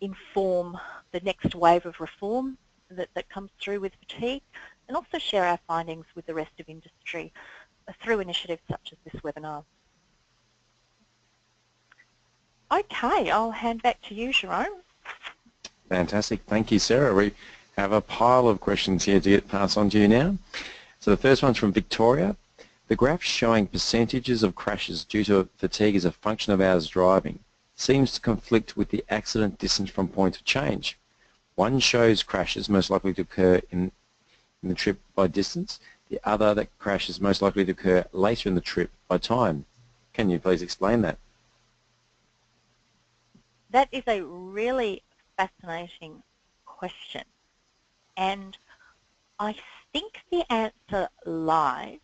inform the next wave of reform that comes through with fatigue, and also share our findings with the rest of industry through initiatives such as this webinar. Okay, I'll hand back to you, Jerome. Fantastic. Thank you, Sarah. We have a pile of questions here to get passed on to you now. So the first one's from Victoria. The graph showing percentages of crashes due to fatigue as a function of hours driving seems to conflict with the accident distance from point of change. One shows crashes most likely to occur in the trip by distance, the other that crashes most likely to occur later in the trip by time. Can you please explain that? That is a really fascinating question, and I think the answer lies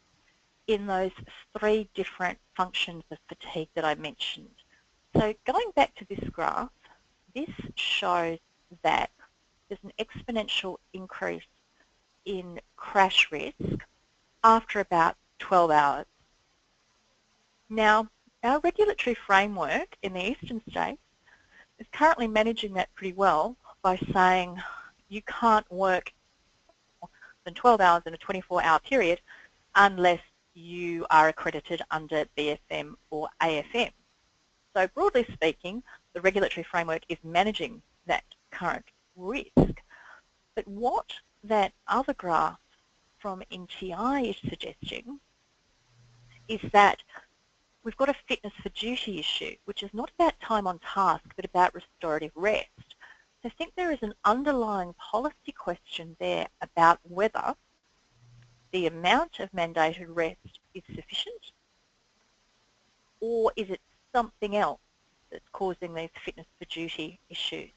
in those three different functions of fatigue that I mentioned. So going back to this graph, this shows that there's an exponential increase in crash risk after about 12 hours. Now, Our regulatory framework in the eastern states is currently managing that pretty well by saying you can't work more than 12 hours in a 24-hour period unless you are accredited under BFM or AFM. So broadly speaking, the regulatory framework is managing that current risk. But what that other graph from NTI is suggesting is that we've got a fitness for duty issue, which is not about time on task, but about restorative rest. So I think there is an underlying policy question there about whether the amount of mandated rest is sufficient, or is it something else that's causing these fitness for duty issues.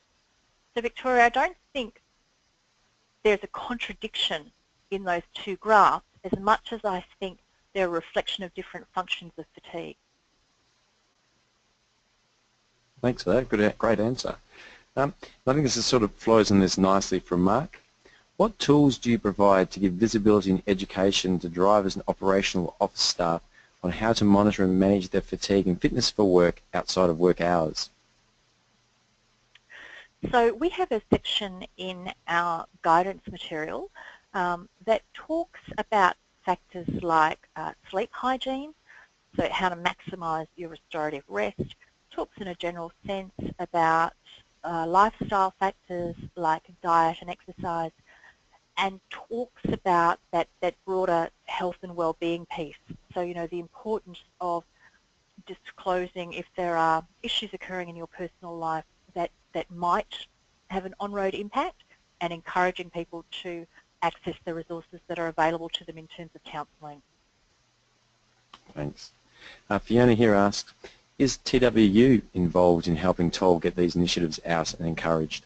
So Victoria, I don't think there's a contradiction in those two graphs as much as I think they're a reflection of different functions of fatigue. Thanks for that. Great answer. I think this sort of flows on this nicely from Mark. What tools do you provide to give visibility and education to drivers and operational office staff on how to monitor and manage their fatigue and fitness for work outside of work hours? So we have a section in our guidance material that talks about factors like sleep hygiene, so how to maximise your restorative rest, talks in a general sense about lifestyle factors like diet and exercise, and talks about that broader health and well-being piece. So, you know, the importance of disclosing if there are issues occurring in your personal life that might have an on-road impact, and encouraging people to access the resources that are available to them in terms of counselling. Thanks. Fiona here asks, is TWU involved in helping Toll get these initiatives out and encouraged?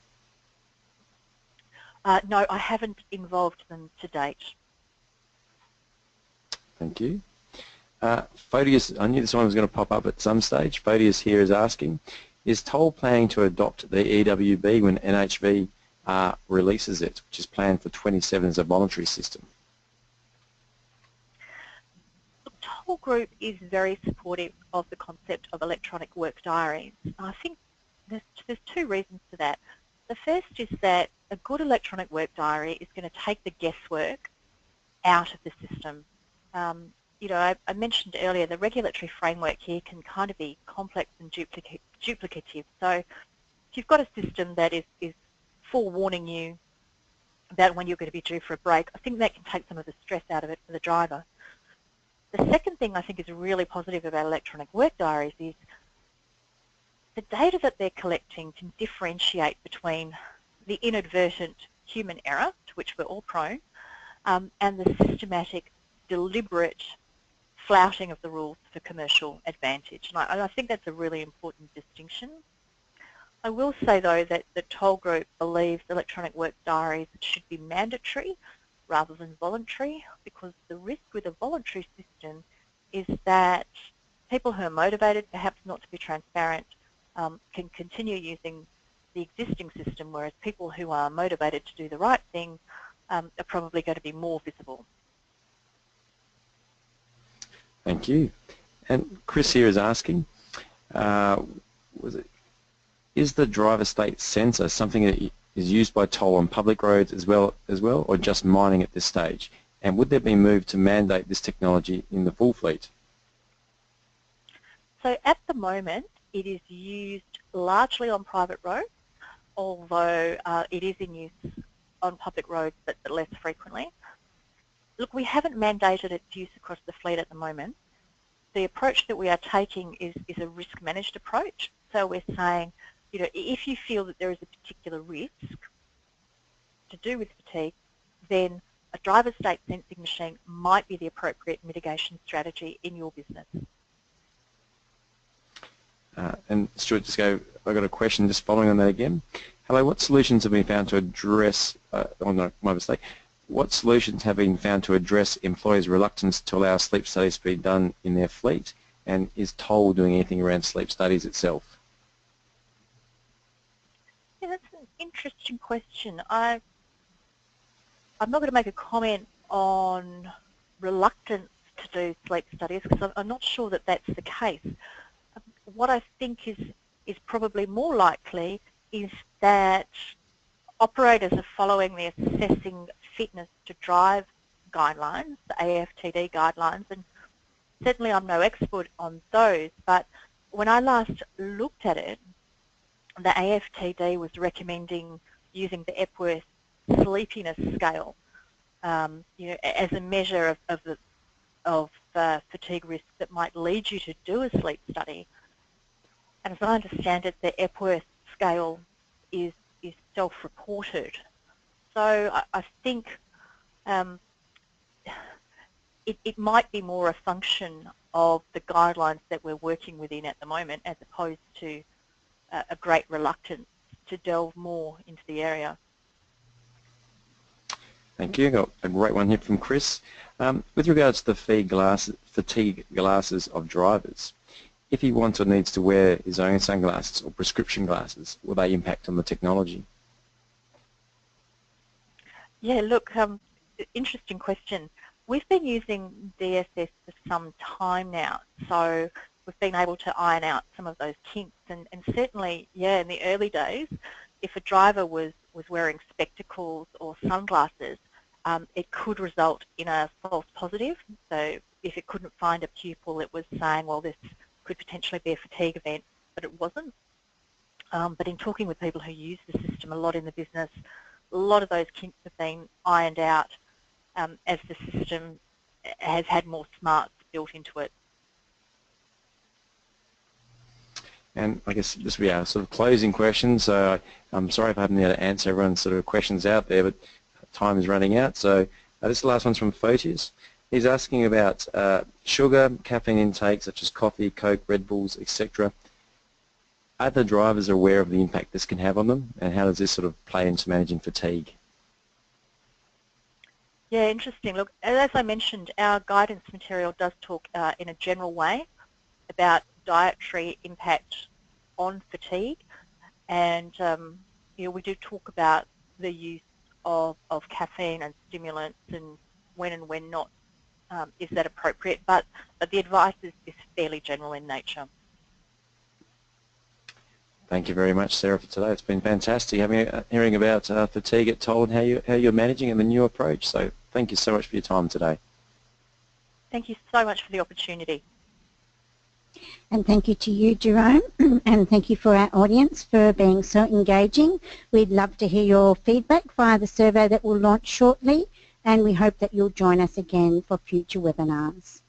No, I haven't involved them to date. Thank you. Photius, I knew this one was going to pop up at some stage. Photius here is asking, is Toll planning to adopt the EWB when NHV releases it, which is planned for 27 as a voluntary system? The Toll Group is very supportive of the concept of electronic work diaries. I think there's two reasons for that. The first is that a good electronic work diary is going to take the guesswork out of the system. You know, I mentioned earlier the regulatory framework here can kind of be complex and duplicative. So if you've got a system that is forewarning you about when you're going to be due for a break, I think that can take some of the stress out of it for the driver. The second thing I think is really positive about electronic work diaries is the data that they're collecting can differentiate between the inadvertent human error, to which we're all prone, and the systematic, deliberate flouting of the rules for commercial advantage. And I think that's a really important distinction. I will say, though, that the Toll Group believes electronic work diaries should be mandatory rather than voluntary, because the risk with a voluntary system is that people who are motivated, perhaps not to be transparent, can continue using the existing system, whereas people who are motivated to do the right thing are probably going to be more visible. Thank you. And Chris here is asking, is the driver state sensor something that is used by Toll on public roads as well, or just mining at this stage? And would there be a move to mandate this technology in the full fleet? So at the moment, it is used largely on private roads, although it is in use on public roads, but less frequently. Look, we haven't mandated its use across the fleet at the moment. The approach that we are taking is a risk-managed approach. So we're saying, you know, if you feel that there is a particular risk to do with fatigue, then a driver state sensing machine might be the appropriate mitigation strategy in your business. And Stuart, I've got a question just following on that again. Hello, what solutions have been found to address, oh no, my mistake. What solutions have been found to address employees' reluctance to allow sleep studies to be done in their fleet? And is Toll doing anything around sleep studies itself? Yeah, that's an interesting question. I'm not going to make a comment on reluctance to do sleep studies because I'm not sure that that's the case. what I think is probably more likely is that operators are following the assessing fitness to drive guidelines, the AFTD guidelines, and certainly I'm no expert on those, but when I last looked at it, the AFTD was recommending using the Epworth sleepiness scale, as a measure of fatigue risk that might lead you to do a sleep study. And as I understand it, the Epworth scale is self-reported. So I think it might be more a function of the guidelines that we're working within at the moment, as opposed to a great reluctance to delve more into the area. Thank you. Got a great one here from Chris. With regards to the fatigue glasses of drivers, if he wants or needs to wear his own sunglasses or prescription glasses, will they impact on the technology? Yeah, look, interesting question. We've been using DSS for some time now, so we've been able to iron out some of those kinks, and certainly, yeah, in the early days, if a driver was wearing spectacles or sunglasses, it could result in a false positive. So if it couldn't find a pupil, it was saying, well, this could potentially be a fatigue event, but it wasn't. But in talking with people who use the system a lot in the business, a lot of those kinks have been ironed out as the system has had more smarts built into it. And I guess this will be our sort of closing question. So I'm sorry if I haven't been able to answer everyone's sort of questions out there, but time is running out. So this last one's from Photius. He's asking about sugar, caffeine intake such as coffee, Coke, Red Bulls, etc. Are the drivers aware of the impact this can have on them, and how does this sort of play into managing fatigue? Yeah, interesting. Look, as I mentioned, our guidance material does talk in a general way about dietary impact on fatigue, and we do talk about the use of caffeine and stimulants, and when not is that appropriate, but the advice is fairly general in nature. Thank you very much, Sarah, for today. It's been fantastic hearing about fatigue at Toll and how you're managing and the new approach. So thank you so much for your time today. Thank you so much for the opportunity. And thank you to you, Jerome, and thank you for our audience for being so engaging. We'd love to hear your feedback via the survey that will launch shortly, and we hope that you'll join us again for future webinars.